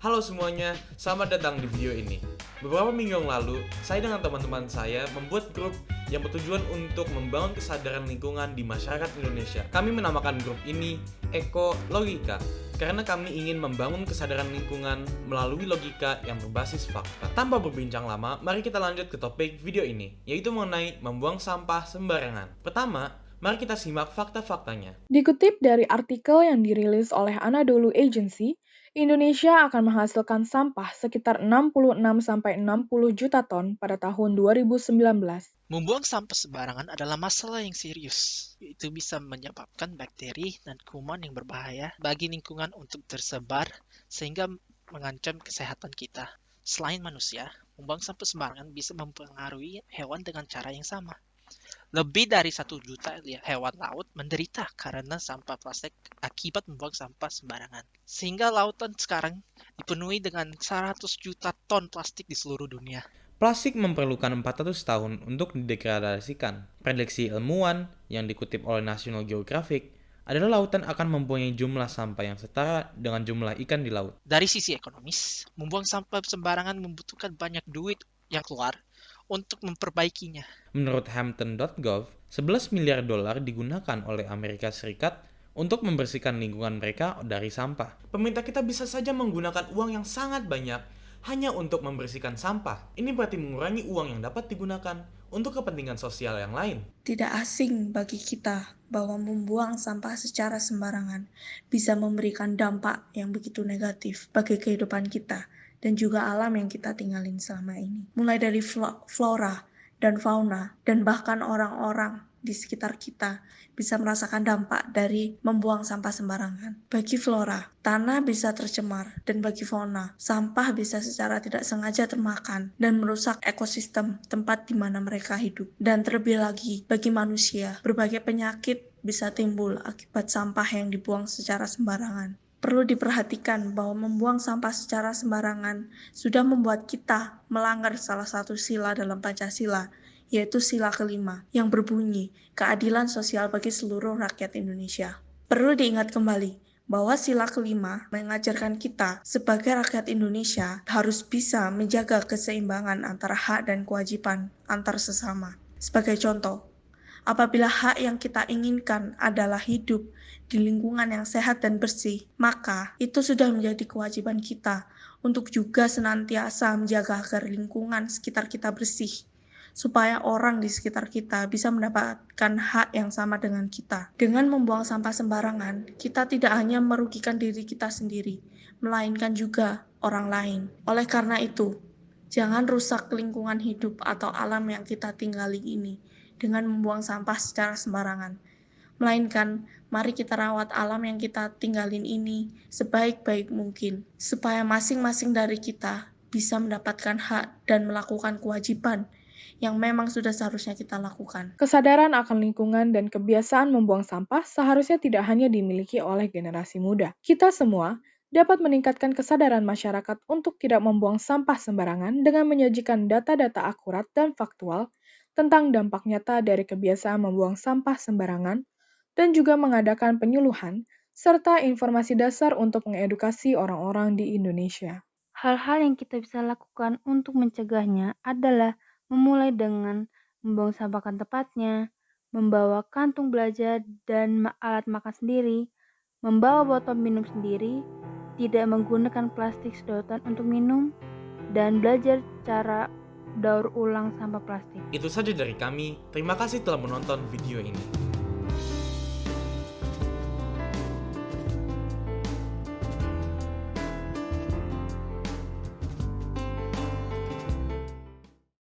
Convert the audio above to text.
Halo semuanya, selamat datang di video ini. Beberapa minggu yang lalu, saya dengan teman-teman saya membuat grup yang bertujuan untuk membangun kesadaran lingkungan di masyarakat Indonesia. Kami menamakan grup ini Eko Logika, karena kami ingin membangun kesadaran lingkungan melalui logika yang berbasis fakta. Tanpa berbincang lama, mari kita lanjut ke topik video ini, yaitu mengenai membuang sampah sembarangan. Pertama, mari kita simak fakta-faktanya. Dikutip dari artikel yang dirilis oleh Anadolu Agency, Indonesia akan menghasilkan sampah sekitar 66-60 juta ton pada tahun 2019. Membuang sampah sembarangan adalah masalah yang serius. Itu bisa menyebabkan bakteri dan kuman yang berbahaya bagi lingkungan untuk tersebar sehingga mengancam kesehatan kita. Selain manusia, membuang sampah sembarangan bisa mempengaruhi hewan dengan cara yang sama. Lebih dari 1 juta hewan laut menderita karena sampah plastik akibat membuang sampah sembarangan. Sehingga lautan sekarang dipenuhi dengan 100 juta ton plastik di seluruh dunia. Plastik memerlukan 400 tahun untuk didegradasikan. Prediksi ilmuwan yang dikutip oleh National Geographic adalah lautan akan mempunyai jumlah sampah yang setara dengan jumlah ikan di laut. Dari sisi ekonomis, membuang sampah sembarangan membutuhkan banyak duit yang keluar untuk memperbaikinya. Menurut Hampton.gov, 11 miliar dolar digunakan oleh Amerika Serikat untuk membersihkan lingkungan mereka dari sampah. Pemerintah kita bisa saja menggunakan uang yang sangat banyak hanya untuk membersihkan sampah. Ini berarti mengurangi uang yang dapat digunakan untuk kepentingan sosial yang lain. Tidak asing bagi kita bahwa membuang sampah secara sembarangan bisa memberikan dampak yang begitu negatif bagi kehidupan kita dan juga alam yang kita tinggalin selama ini. Mulai dari flora dan fauna dan bahkan orang-orang di sekitar kita bisa merasakan dampak dari membuang sampah sembarangan. Bagi flora, tanah bisa tercemar, dan bagi fauna, sampah bisa secara tidak sengaja termakan dan merusak ekosistem tempat di mana mereka hidup. Dan terlebih lagi, bagi manusia, berbagai penyakit bisa timbul akibat sampah yang dibuang secara sembarangan. Perlu diperhatikan bahwa membuang sampah secara sembarangan sudah membuat kita melanggar salah satu sila dalam Pancasila, yaitu sila kelima, yang berbunyi keadilan sosial bagi seluruh rakyat Indonesia. Perlu diingat kembali bahwa sila kelima mengajarkan kita sebagai rakyat Indonesia harus bisa menjaga keseimbangan antara hak dan kewajiban antar sesama. Sebagai contoh, apabila hak yang kita inginkan adalah hidup di lingkungan yang sehat dan bersih, maka itu sudah menjadi kewajiban kita untuk juga senantiasa menjaga agar lingkungan sekitar kita bersih, supaya orang di sekitar kita bisa mendapatkan hak yang sama dengan kita. Dengan membuang sampah sembarangan, kita tidak hanya merugikan diri kita sendiri, melainkan juga orang lain. Oleh karena itu, jangan rusak lingkungan hidup atau alam yang kita tinggali ini dengan membuang sampah secara sembarangan. Melainkan, mari kita rawat alam yang kita tinggalin ini sebaik-baik mungkin, supaya masing-masing dari kita bisa mendapatkan hak dan melakukan kewajiban yang memang sudah seharusnya kita lakukan. Kesadaran akan lingkungan dan kebiasaan membuang sampah seharusnya tidak hanya dimiliki oleh generasi muda. Kita semua dapat meningkatkan kesadaran masyarakat untuk tidak membuang sampah sembarangan dengan menyajikan data-data akurat dan faktual tentang dampak nyata dari kebiasaan membuang sampah sembarangan dan juga mengadakan penyuluhan serta informasi dasar untuk mengedukasi orang-orang di Indonesia. Hal-hal yang kita bisa lakukan untuk mencegahnya adalah memulai dengan membuang sampah kan tepatnya, membawa kantung belanja dan alat makan sendiri, membawa botol minum sendiri, tidak menggunakan plastik sedotan untuk minum, dan belajar cara daur ulang sampah plastik. Itu saja dari kami. Terima kasih telah menonton video ini.